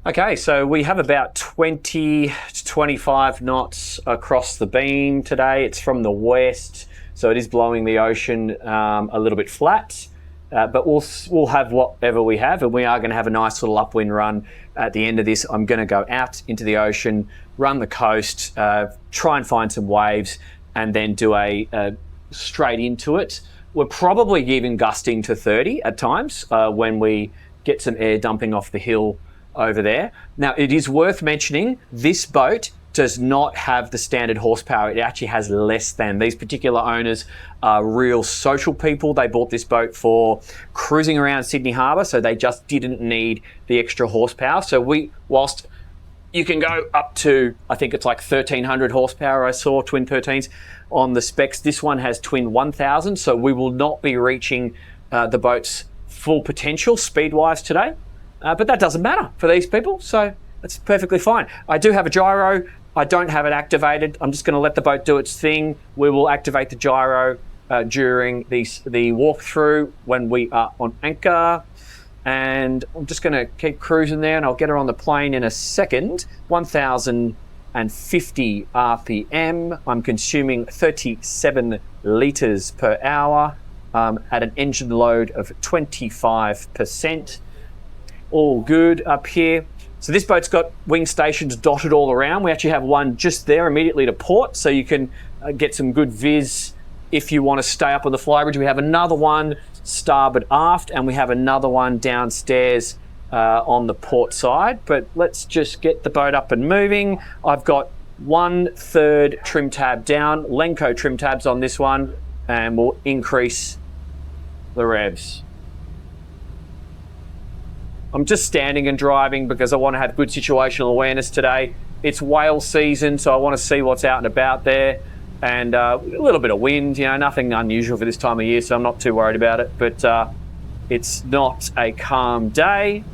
Okay, so we have about 20 to 25 knots across the beam today. It's from the west, so it is blowing the ocean a little bit flat. But we'll have whatever we have, and we are going to have a nice little upwind run at the end of this. I'm going to go out into the ocean, run the coast, try and find some waves, and then do a straight into it. We're probably even gusting to 30 at times when we get some air dumping off the hill over there. Now, it is worth mentioning this boat does not have the standard horsepower. It actually has less than. These particular owners are real social people. They bought this boat for cruising around Sydney Harbour, so they just didn't need the extra horsepower. So whilst you can go up to, I think it's like 1,300 horsepower, I saw twin 13s on the specs. This one has twin 1,000, so we will not be reaching the boat's full potential speed-wise today. But that doesn't matter for these people, so that's perfectly fine. I do have a gyro. I don't have it activated. I'm just going to let the boat do its thing. We will activate the gyro during the walkthrough when we are on anchor. And I'm just going to keep cruising there, and I'll get her on the plane in a second. 1,050 RPM. I'm consuming 37 litres per hour at an engine load of 25%. All good up here. So this boat's got wing stations dotted all around. We actually have one just there immediately to port, so you can get some good viz if you want to stay up on the Flybridge. We have another one starboard aft, and we have another one downstairs on the port side. But let's just get the boat up and moving. I've got 1/3 trim tab down, Lenco trim tabs on this one, and we'll increase the revs. I'm just standing and driving because I want to have good situational awareness today. It's whale season, so I want to see what's out and about there. And a little bit of wind, nothing unusual for this time of year, so I'm not too worried about it. But it's not a calm day.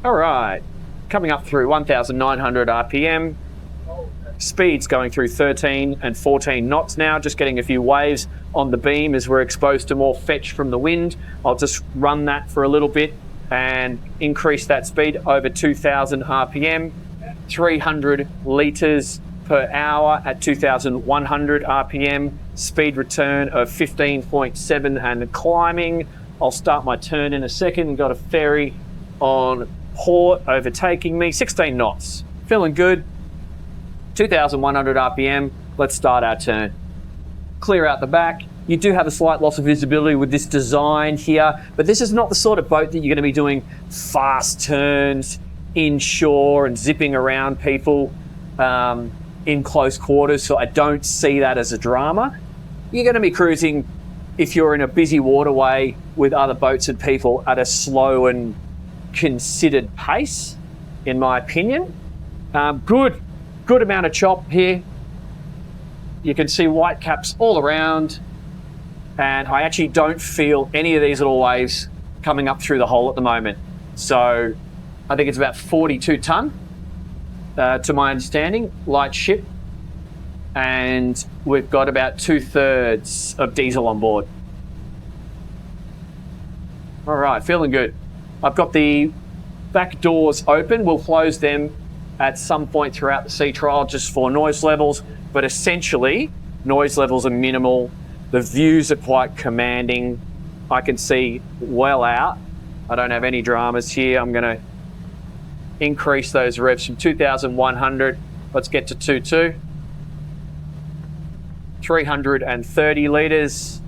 All right, coming up through 1,900 RPM. Speed's going through 13 and 14 knots now, just getting a few waves on the beam as we're exposed to more fetch from the wind. I'll just run that for a little bit and increase that speed over 2,000 RPM, 300 litres per hour at 2,100 RPM, speed return of 15.7 and climbing. I'll start my turn in a second. Got a ferry on port overtaking me, 16 knots. Feeling good, 2,100 RPM. Let's start our turn. Clear out the back. You do have a slight loss of visibility with this design here, but this is not the sort of boat that you're going to be doing fast turns inshore and zipping around people in close quarters, so I don't see that as a drama. You're going to be cruising, if you're in a busy waterway with other boats and people, at a slow and considered pace, in my opinion. Good amount of chop here. You can see white caps all around. And I actually don't feel any of these little waves coming up through the hole at the moment. So I think it's about 42 tonne, to my understanding, light ship. And we've got about 2/3 of diesel on board. All right, feeling good. I've got the back doors open. We'll close them at some point throughout the sea trial just for noise levels. But essentially, noise levels are minimal. The views are quite commanding. I can see well out. I don't have any dramas here. I'm going to increase those revs from 2,100. Let's get to 2.2. 330 litres.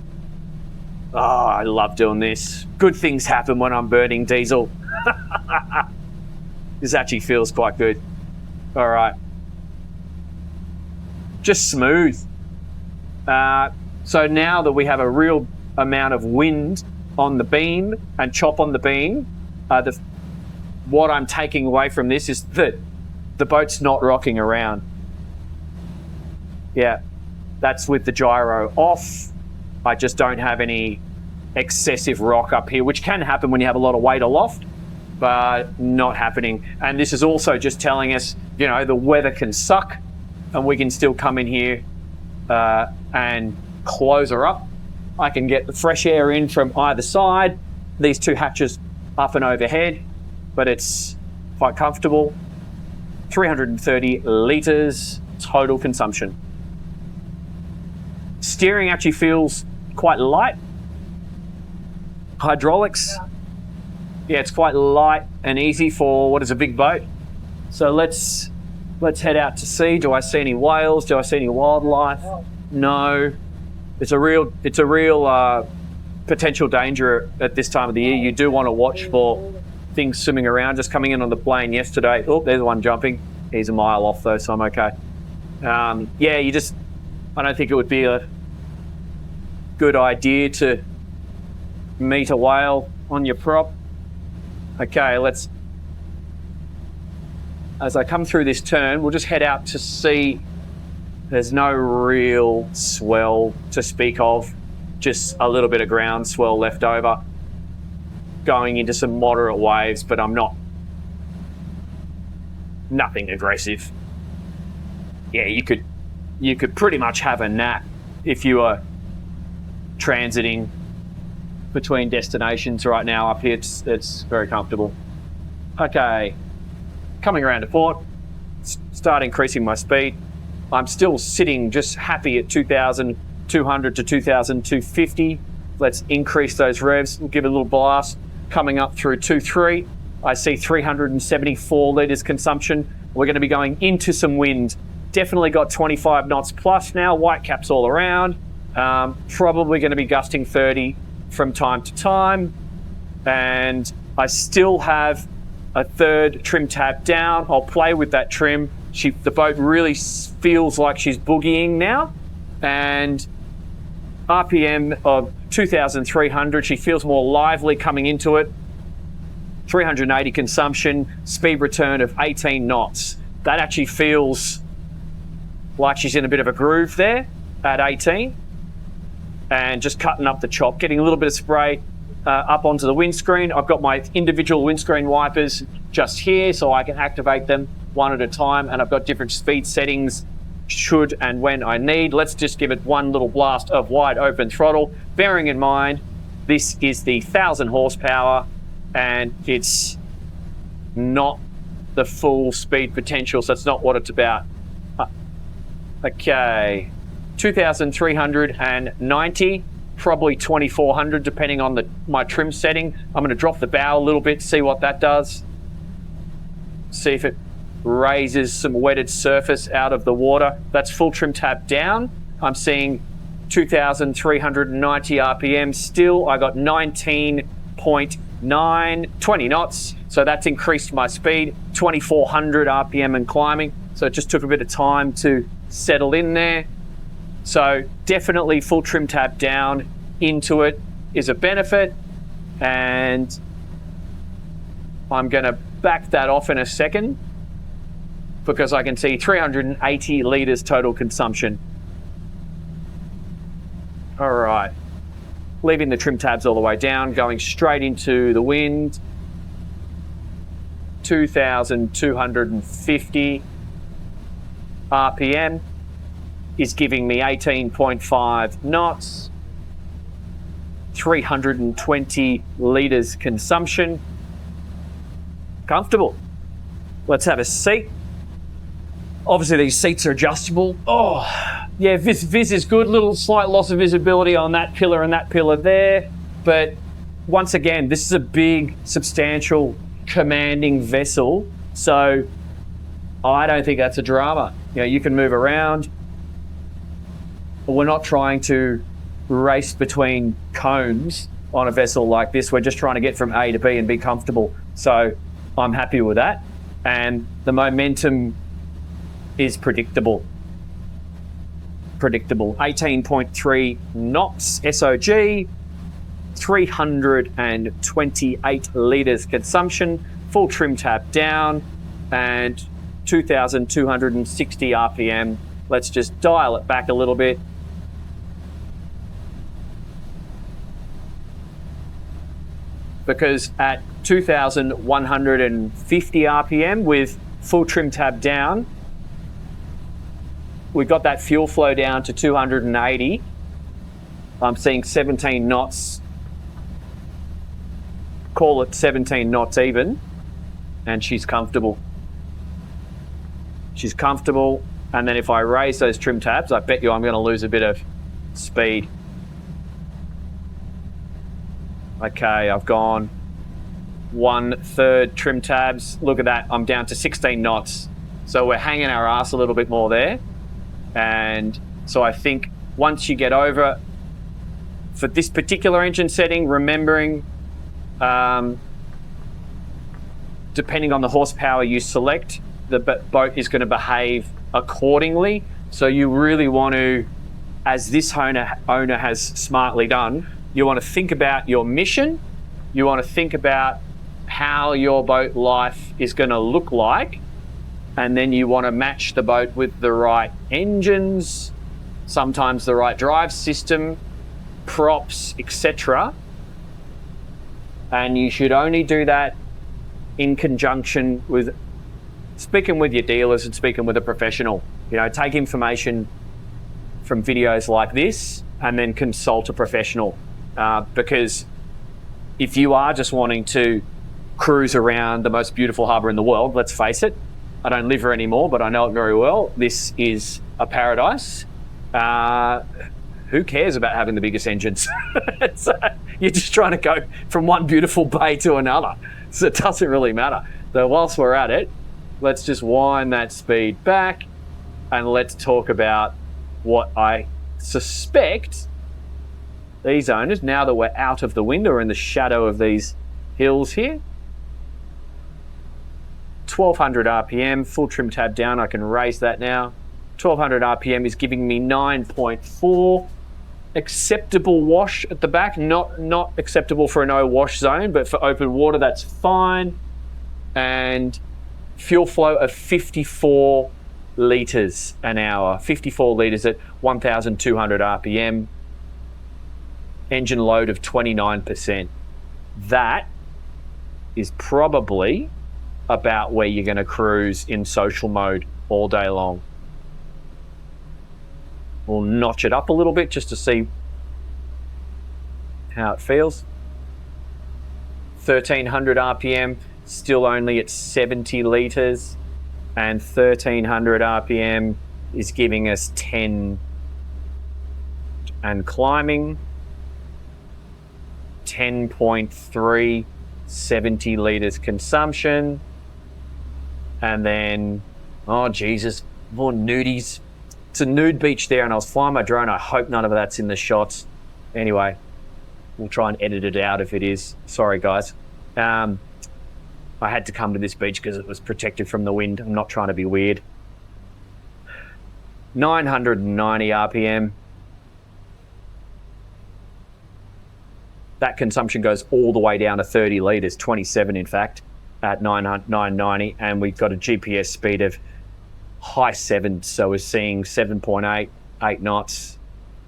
Oh, I love doing this. Good things happen when I'm burning diesel. This actually feels quite good. All right. Just smooth. So now that we have a real amount of wind on the beam and chop on the beam, what I'm taking away from this is that the boat's not rocking around. Yeah, that's with the gyro off. I just don't have any excessive rock up here, which can happen when you have a lot of weight aloft, but not happening. And this is also just telling us, the weather can suck and we can still come in here and close her up. I can get the fresh air in from either side, these two hatches up and overhead, but it's quite comfortable. 330 litres total consumption. Steering actually feels quite light. Hydraulics, yeah, it's quite light and easy for what is a big boat. So let's head out to sea. Do I see any whales? Do I see any wildlife? No. It's a real potential danger at this time of the year. You do want to watch for things swimming around. Just coming in on the plane yesterday. Oh, there's one jumping. He's a mile off though, so I'm okay. Yeah, I don't think it would be a good idea to meet a whale on your prop. Okay, as I come through this turn, we'll just head out to sea. There's no real swell to speak of, just a little bit of ground swell left over, going into some moderate waves, but nothing aggressive. Yeah, you could pretty much have a nap if you were transiting between destinations right now up here. It's very comfortable. Okay, coming around to port, start increasing my speed. I'm still sitting just happy at 2,200 to 2,250. Let's increase those revs. We'll give it a little blast. Coming up through 2.3, I see 374 litres consumption. We're going to be going into some wind. Definitely got 25 knots plus now. White caps all around. Probably going to be gusting 30 from time to time. And I still have a third trim tab down. I'll play with that trim. The boat really feels like she's boogieing now. And RPM of 2,300. She feels more lively coming into it. 380 consumption, speed return of 18 knots. That actually feels like she's in a bit of a groove there at 18. And just cutting up the chop, getting a little bit of spray up onto the windscreen. I've got my individual windscreen wipers just here so I can activate them one at a time, and I've got different speed settings should and when I need. Let's just give it one little blast of wide open throttle, bearing in mind this is the 1,000 horsepower and it's not the full speed potential, so that's not what it's about. Okay, 2,390, probably 2,400 depending on my trim setting. I'm going to drop the bow a little bit, see what that does. See if it raises some wetted surface out of the water. That's full trim tab down. I'm seeing 2,390 RPM still. I got 19.9, 20 knots. So that's increased my speed, 2,400 RPM and climbing. So it just took a bit of time to settle in there. So definitely full trim tab down into it is a benefit. And I'm going to back that off in a second because I can see 380 litres total consumption. All right, leaving the trim tabs all the way down, going straight into the wind. 2,250 RPM is giving me 18.5 knots, 320 litres consumption. Comfortable. Let's have a seat. Obviously these seats are adjustable. Oh, yeah, vis is good. Little slight loss of visibility on that pillar and that pillar there. But once again, this is a big, substantial, commanding vessel. So I don't think that's a drama. You know, you can move around. But we're not trying to race between cones on a vessel like this. We're just trying to get from A to B and be comfortable. So I'm happy with that. And the momentum is predictable. 18.3 knots SOG, 328 litres consumption, full trim tab down, and 2,260 RPM. Let's just dial it back a little bit. Because at 2,150 RPM with full trim tab down, we got that fuel flow down to 280. I'm seeing 17 knots, call it 17 knots even. and she's comfortable. She's comfortable, and then if I raise those trim tabs, I bet you I'm going to lose a bit of speed. Okay, I've gone 1/3 trim tabs. Look at that, I'm down to 16 knots. So we're hanging our ass a little bit more there. And so I think once you get over, for this particular engine setting, remembering, depending on the horsepower you select, the boat is going to behave accordingly. So you really want to, as this owner has smartly done, you want to think about your mission. You want to think about how your boat life is going to look like. And then you want to match the boat with the right engines, sometimes the right drive system, props, etc. And you should only do that in conjunction with speaking with your dealers and speaking with a professional. You know, take information from videos like this and then consult a professional. Because if you are just wanting to cruise around the most beautiful harbour in the world, let's face it, I don't live here anymore, but I know it very well. This is a paradise. Who cares about having the biggest engines? You're just trying to go from one beautiful bay to another. So it doesn't really matter. So whilst we're at it, let's just wind that speed back and let's talk about what I suspect these owners, now that we're out of the wind or in the shadow of these hills here. 1200 RPM, full trim tab down, I can raise that now. 1200 RPM is giving me 9.4. Acceptable wash at the back, not acceptable for a no wash zone, but for open water, that's fine. And fuel flow of 54 litres an hour, 54 litres at 1,200 RPM. Engine load of 29%. That is probably about where you're going to cruise in social mode all day long. We'll notch it up a little bit just to see how it feels. 1,300 RPM, still only at 70 litres, and 1,300 RPM is giving us 10 and climbing. 10.3, 70 litres consumption. And then, oh Jesus, more nudies. It's a nude beach there and I was flying my drone. I hope none of that's in the shots. Anyway, we'll try and edit it out if it is. Sorry guys. I had to come to this beach because it was protected from the wind. I'm not trying to be weird. 990 RPM. That consumption goes all the way down to 30 litres, 27 in fact, at 990, and we've got a GPS speed of high 7s, so we're seeing 7.8, 8 knots.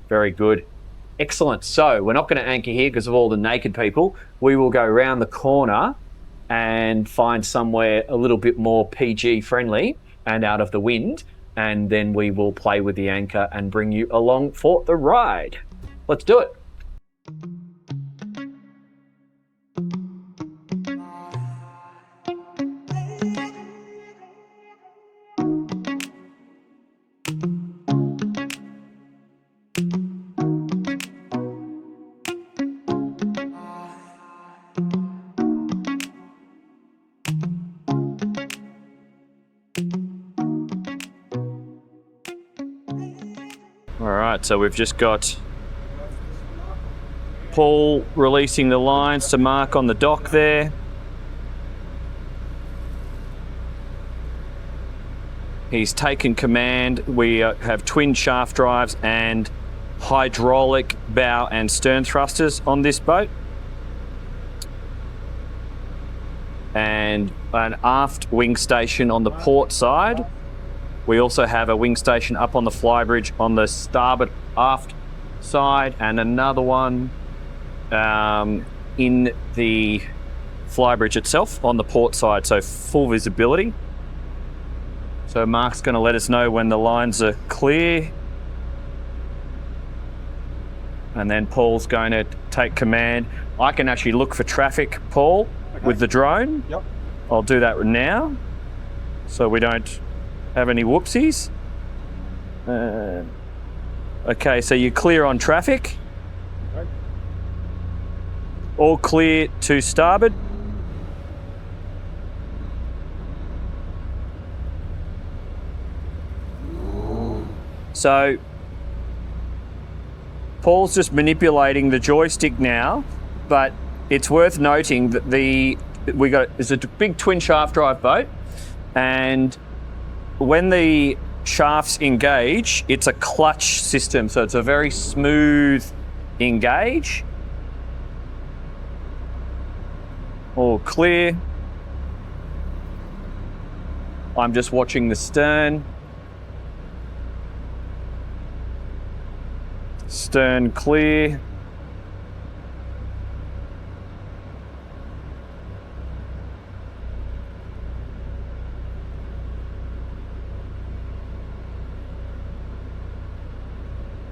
Very good. Excellent. So we're not going to anchor here because of all the naked people. We will go around the corner and find somewhere a little bit more PG friendly and out of the wind, and then we will play with the anchor and bring you along for the ride. Let's do it. Alright, so we've just got Paul releasing the lines to mark on the dock there. He's taken command. We have twin shaft drives and hydraulic bow and stern thrusters on this boat. And an aft wing station on the port side. We also have a wing station up on the Flybridge on the starboard aft side, and another one in the Flybridge itself on the port side, so full visibility. So Mark's going to let us know when the lines are clear. And then Paul's going to take command. I can actually look for traffic, Paul, okay, with the drone. Yep. I'll do that now so we don't have any whoopsies. Okay, so you're clear on traffic. All clear to starboard. So Paul's just manipulating the joystick now, but it's worth noting that it's a big twin shaft drive boat, and when the shafts engage, it's a clutch system, so it's a very smooth engage. All clear. I'm just watching the stern. Stern clear.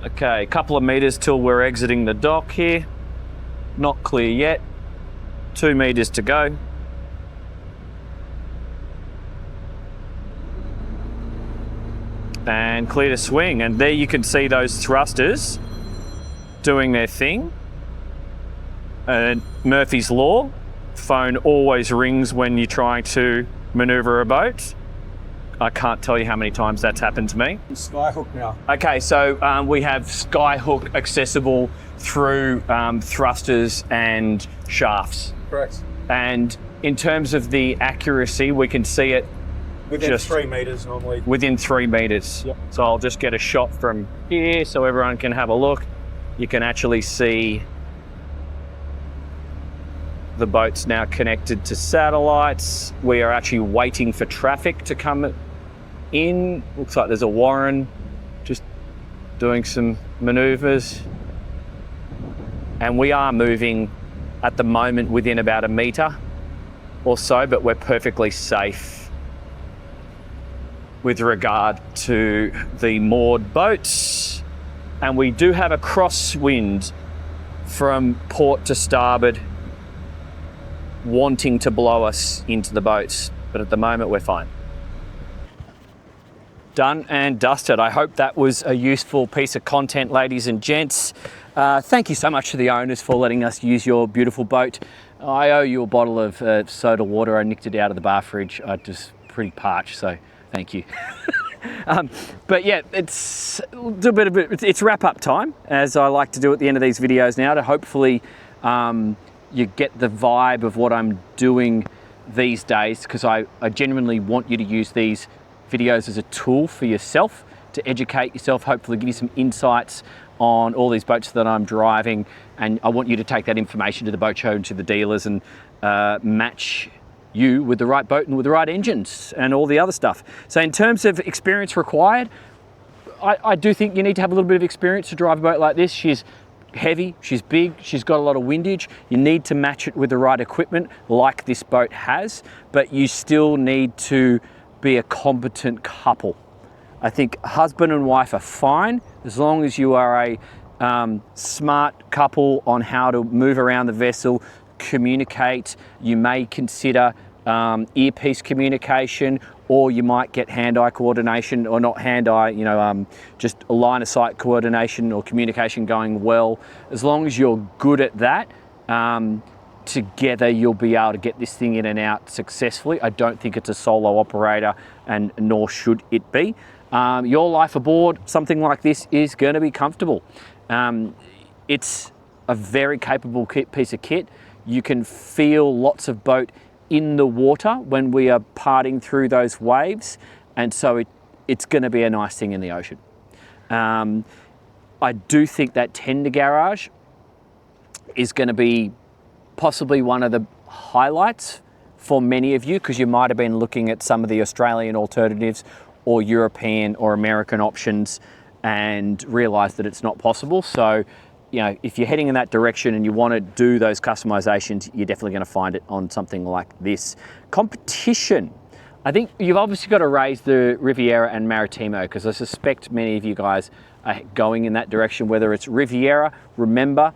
Okay, a couple of meters till we're exiting the dock here. Not clear yet. 2 meters to go. And clear to swing. And there you can see those thrusters doing their thing. And Murphy's Law, phone always rings when you're trying to maneuver a boat. I can't tell you how many times that's happened to me. Skyhook now. Okay, so we have Skyhook accessible through thrusters and shafts. Correct. And in terms of the accuracy, we can see it within just 3 meters normally. Within 3 meters. Yep. So I'll just get a shot from here so everyone can have a look. You can actually see the boat's now connected to satellites. We are actually waiting for traffic to come in. Looks like there's a Warren just doing some maneuvers. And we are moving at the moment within about a metre or so, but we're perfectly safe with regard to the moored boats. And we do have a crosswind from port to starboard wanting to blow us into the boats, but at the moment we're fine. Done and dusted. I hope that was a useful piece of content, ladies and gents. Thank you so much to the owners for letting us use your beautiful boat. I owe you a bottle of soda water. I nicked it out of the bar fridge. I just pretty parched, so thank you. But yeah, it's wrap up time, as I like to do at the end of these videos now, to hopefully you get the vibe of what I'm doing these days, because I genuinely want you to use these videos as a tool for yourself, to educate yourself, hopefully give you some insights on all these boats that I'm driving, and I want you to take that information to the boat show and to the dealers and match you with the right boat and with the right engines and all the other stuff. So in terms of experience required, I do think you need to have a little bit of experience to drive a boat like this. She's heavy, she's big, she's got a lot of windage. You need to match it with the right equipment like this boat has, but you still need to be a competent couple. I think husband and wife are fine as long as you are a smart couple on how to move around the vessel, communicate. You may consider earpiece communication, or you might get hand-eye coordination, or not hand-eye, just a line of sight coordination or communication going well. As long as you're good at that, together you'll be able to get this thing in and out successfully. I don't think it's a solo operator, and nor should it be. Your life aboard something like this is going to be comfortable. It's a very capable piece of kit. You can feel lots of boat in the water when we are parting through those waves, and so it's going to be a nice thing in the ocean. I do think that tender garage is going to be possibly one of the highlights for many of you, because you might have been looking at some of the Australian alternatives or European or American options and realised that it's not possible. So, if you're heading in that direction and you want to do those customizations, you're definitely going to find it on something like this. Competition. I think you've obviously got to raise the Riviera and Maritimo, because I suspect many of you guys are going in that direction, whether it's Riviera. Remember,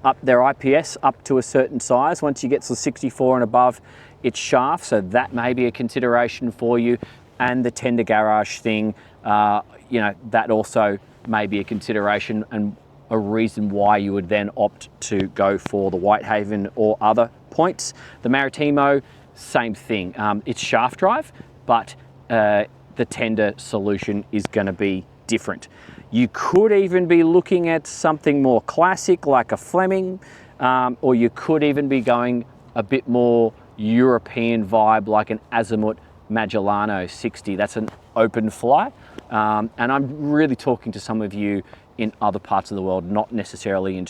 up their IPS up to a certain size. Once you get to 64 and above, its shaft, so that may be a consideration for you. And the tender garage thing, you know, that also may be a consideration and a reason why you would then opt to go for the Whitehaven or other points. The Maritimo, same thing. It's shaft drive, but the tender solution is going to be different. You could even be looking at something more classic like a Fleming, or you could even be going a bit more European vibe like an Azimut Magellano 60. That's an open fly, and I'm really talking to some of you in other parts of the world, not necessarily in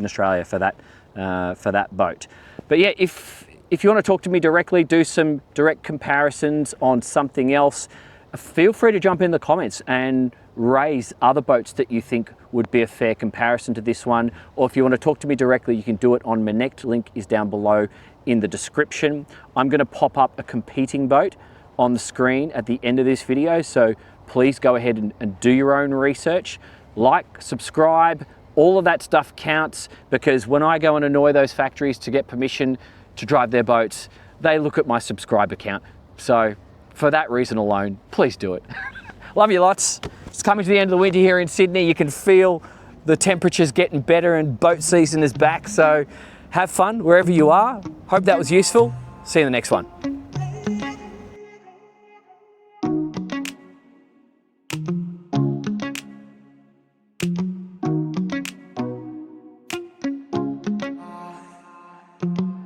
Australia for that boat. But yeah, if you want to talk to me directly, do some direct comparisons on something else, feel free to jump in the comments and raise other boats that you think would be a fair comparison to this one. Or if you want to talk to me directly, you can do it on Manect. Link is down below in the description. I'm going to pop up a competing boat on the screen at the end of this video, so please go ahead and do your own research. Like, subscribe, all of that stuff counts, because when I go and annoy those factories to get permission to drive their boats, they look at my subscriber count. So for that reason alone, please do it. Love you lots. It's coming to the end of the winter here in Sydney. You can feel the temperatures getting better and boat season is back. So have fun wherever you are. Hope that was useful. See you in the next one. Thank you.